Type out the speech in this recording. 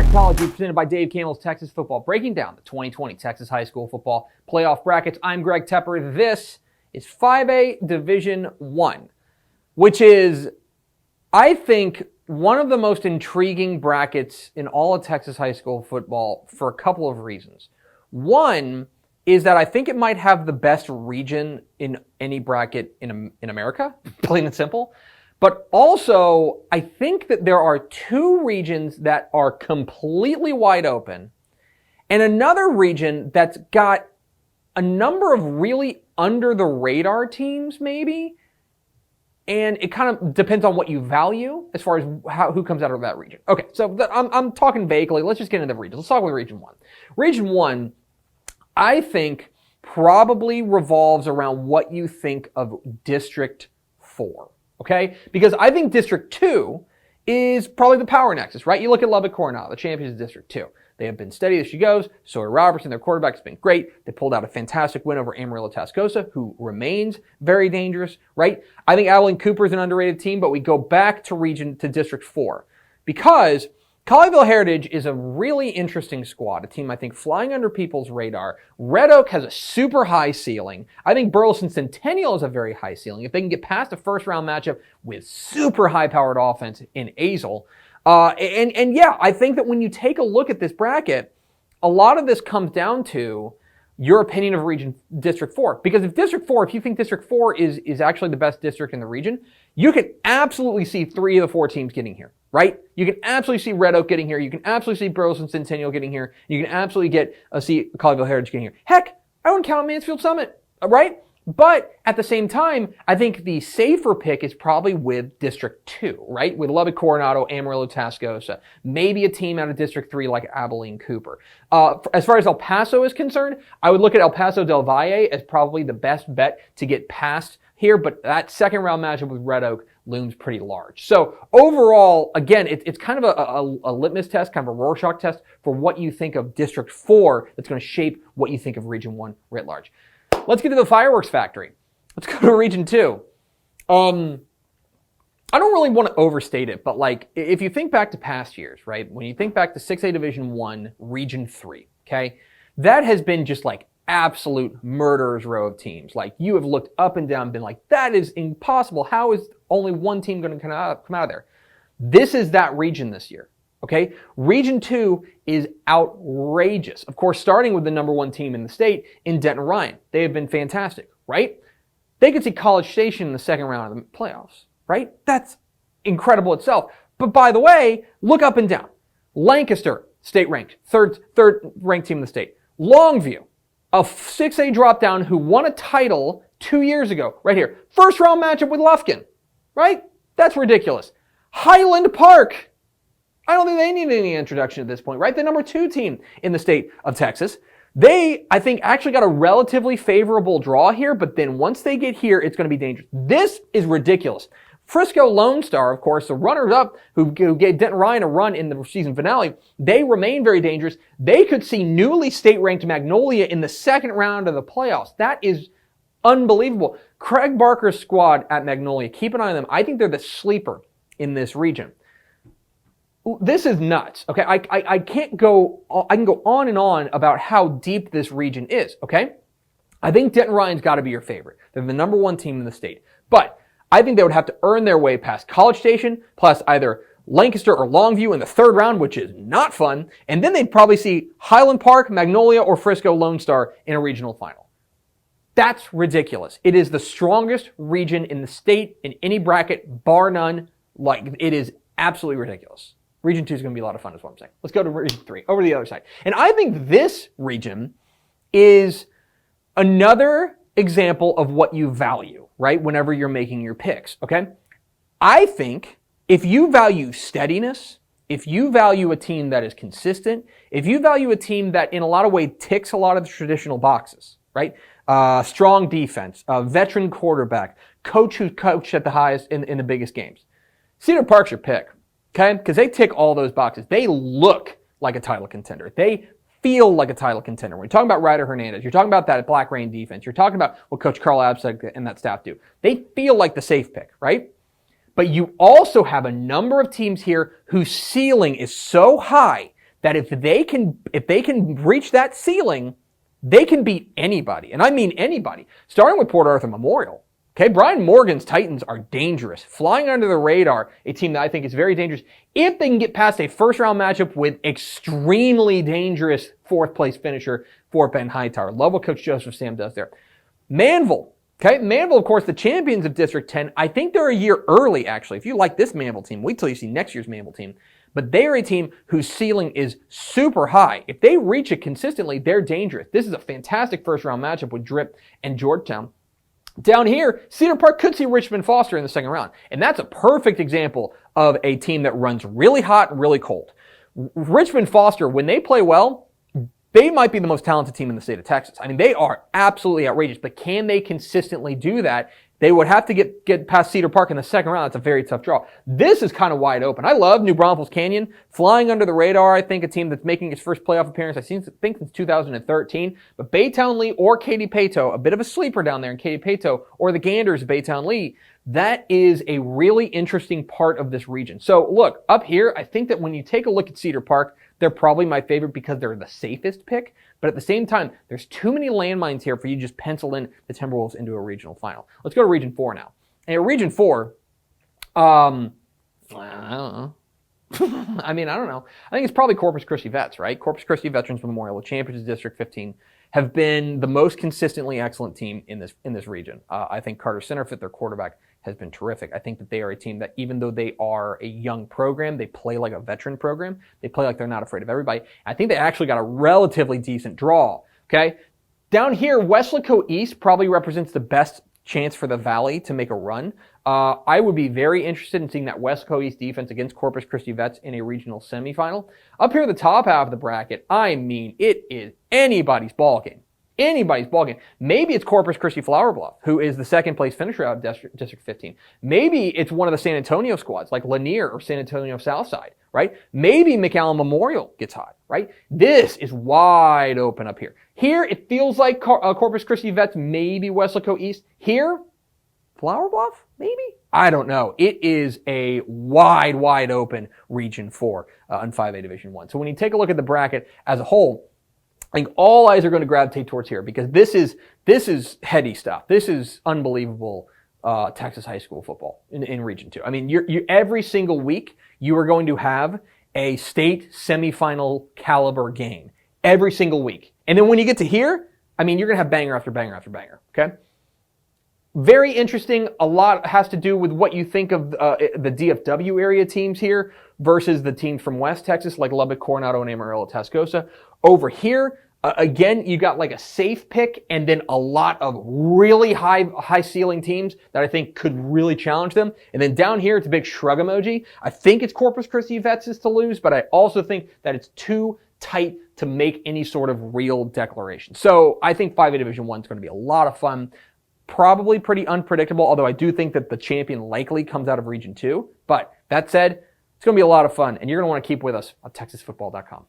Bracketology presented by Dave Campbell's Texas Football, breaking down the 2020 Texas High School Football Playoff brackets. I'm Greg Tepper. This is 5A Division I, which is, I think, one of the most intriguing brackets in all of Texas high school football for a couple of reasons. One is that I think it might have the best region in any bracket in America, plain and simple. But also, I think that there are two regions that are completely wide open and another region that's got a number of really under-the-radar teams, maybe. And it kind of depends on what you value as far as who comes out of that region. Okay, so I'm talking vaguely. Let's just get into the regions. Let's talk about Region 1. Region 1, I think, probably revolves around what you think of District 4. Okay? Because I think District 2 is probably the power nexus, right? You look at Lubbock Coronado, the champions of District 2. They have been steady as she goes. Sawyer Robertson, their quarterback, has been great. They pulled out a fantastic win over Amarillo Tascosa, who remains very dangerous, right? I think Abilene Cooper is an underrated team, but we go back to District 4 because Colleyville Heritage is a really interesting squad, a team I think flying under people's radar. Red Oak has a super high ceiling. I think Burleson Centennial has a very high ceiling. If they can get past a first-round matchup with super high-powered offense in Azle, and yeah, I think that when you take a look at this bracket, a lot of this comes down to your opinion of District 4. Because if you think District 4 is actually the best district in the region, you can absolutely see 3 of the 4 teams getting here, right? You can absolutely see Red Oak getting here. You can absolutely see Burleson Centennial getting here. You can absolutely see Colleyville Heritage getting here. Heck, I wouldn't count Mansfield Summit, right? But at the same time, I think the safer pick is probably with District 2, right? With Lubbock Coronado, Amarillo Tascosa, maybe a team out of District 3 like Abilene Cooper. As far as El Paso is concerned, I would look at El Paso del Valle as probably the best bet to get past here, but that second round matchup with Red Oak looms pretty large. So overall, again, it's kind of a litmus test, kind of a Rorschach test for what you think of District 4 that's going to shape what you think of Region 1 writ large. Let's get to the fireworks factory. Let's go to Region 2. I don't really want to overstate it, but like if you think back to past years, right? When you think back to 6A Division 1, Region 3, okay? That has been just like absolute murderer's row of teams. Like you have looked up and down and been like, that is impossible. How is only one team going to come out of there? This is that region this year. Okay, Region 2 is outrageous. Of course, starting with the number 1 team in the state in Denton Ryan. They have been fantastic, right? They could see College Station in the second round of the playoffs, right? That's incredible itself. But by the way, look up and down. Lancaster, state ranked, third ranked team in the state. Longview, a 6A drop down who won a title 2 years ago, right here. First round matchup with Lufkin, right? That's ridiculous. Highland Park. I don't think they need any introduction at this point, right? The number 2 team in the state of Texas. They, I think, actually got a relatively favorable draw here, but then once they get here, it's going to be dangerous. This is ridiculous. Frisco Lone Star, of course, the runners-up who gave Denton Ryan a run in the season finale, they remain very dangerous. They could see newly state-ranked Magnolia in the second round of the playoffs. That is unbelievable. Craig Barker's squad at Magnolia, keep an eye on them. I think they're the sleeper in this region. This is nuts, okay? I can go on and on about how deep this region is, okay? I think Denton Ryan's got to be your favorite. They're the number 1 team in the state. But I think they would have to earn their way past College Station, plus either Lancaster or Longview in the third round, which is not fun. And then they'd probably see Highland Park, Magnolia, or Frisco Lone Star in a regional final. That's ridiculous. It is the strongest region in the state in any bracket, bar none. Like, it is absolutely ridiculous. Region 2 is going to be a lot of fun is what I'm saying. Let's go to Region 3, over to the other side. And I think this region is another example of what you value, right, whenever you're making your picks, okay? I think if you value steadiness, if you value a team that is consistent, if you value a team that in a lot of ways ticks a lot of the traditional boxes, right? Strong defense, veteran quarterback, coach who's coached at the highest in the biggest games. Cedar Park's your pick. Okay? Because they tick all those boxes. They look like a title contender. They feel like a title contender. When you're talking about Ryder Hernandez, you're talking about that Black Rain defense, you're talking about what Coach Carl Absek and that staff do. They feel like the safe pick, right? But you also have a number of teams here whose ceiling is so high that if they can reach that ceiling, they can beat anybody. And I mean anybody. Starting with Port Arthur Memorial. Okay, Brian Morgan's Titans are dangerous, flying under the radar, a team that I think is very dangerous if they can get past a first-round matchup with extremely dangerous fourth-place finisher Fort Bend Hightower. Love what Coach Joseph Sam does there. Manville. Okay, Manville, of course, the champions of District 10. I think they're a year early, actually. If you like this Manville team, wait till you see next year's Manville team. But they are a team whose ceiling is super high. If they reach it consistently, they're dangerous. This is a fantastic first-round matchup with Drip and Georgetown. Down here, Cedar Park could see Richmond Foster in the second round. And that's a perfect example of a team that runs really hot and really cold. Richmond Foster, when they play well, they might be the most talented team in the state of Texas. I mean, they are absolutely outrageous, but can they consistently do that? They would have to get past Cedar Park in the second round. That's a very tough draw. This is kind of wide open. I love New Braunfels Canyon, flying under the radar. I think a team that's making its first playoff appearance, I think since 2013. But Baytown Lee or Katy Pato, a bit of a sleeper down there in Katy Pato, or the Ganders of Baytown Lee, that is a really interesting part of this region. So look, up here, I think that when you take a look at Cedar Park, they're probably my favorite because they're the safest pick. But at the same time, there's too many landmines here for you to just pencil in the Timberwolves into a regional final. Let's go to Region 4 now. And at Region 4, I don't know. I don't know. I think it's probably Corpus Christi Vets, right? Corpus Christi Veterans Memorial, the champions of District 15, have been the most consistently excellent team in this region. I think Carter Centerfit, their quarterback, has been terrific. I think that they are a team that, even though they are a young program, they play like a veteran program. They play like they're not afraid of everybody. I think they actually got a relatively decent draw, okay? Down here, Weslaco East probably represents the best chance for the Valley to make a run. I would be very interested in seeing that Weslaco East defense against Corpus Christi Vets in a regional semifinal. Up here, the top half of the bracket, it is anybody's ball game. Anybody's ballgame. Maybe it's Corpus Christi Flower Bluff, who is the second place finisher out of District 15. Maybe it's one of the San Antonio squads, like Lanier or San Antonio Southside, right? Maybe McAllen Memorial gets hot, right? This is wide open up here. Here, it feels like Corpus Christi Vets, maybe Weslaco East. Here, Flower Bluff, maybe? I don't know. It is a wide open Region 4 on 5A Division 1. So when you take a look at the bracket as a whole, I think all eyes are going to gravitate towards here because this is heady stuff. This is unbelievable Texas high school football in Region 2. I mean, you every single week you are going to have a state semifinal caliber game every single week. And then when you get to here, I mean, you're going to have banger after banger after banger, okay? Very interesting. A lot has to do with what you think of the DFW area teams here versus the teams from West Texas like Lubbock, Coronado, and Amarillo, Tascosa. Over here, again, you got like a safe pick and then a lot of really high ceiling teams that I think could really challenge them. And then down here, it's a big shrug emoji. I think it's Corpus Christi Vets is to lose, but I also think that it's too tight to make any sort of real declaration. So I think 5A Division 1 is going to be a lot of fun. Probably pretty unpredictable, although I do think that the champion likely comes out of Region 2. But that said, it's going to be a lot of fun, and you're going to want to keep with us on TexasFootball.com.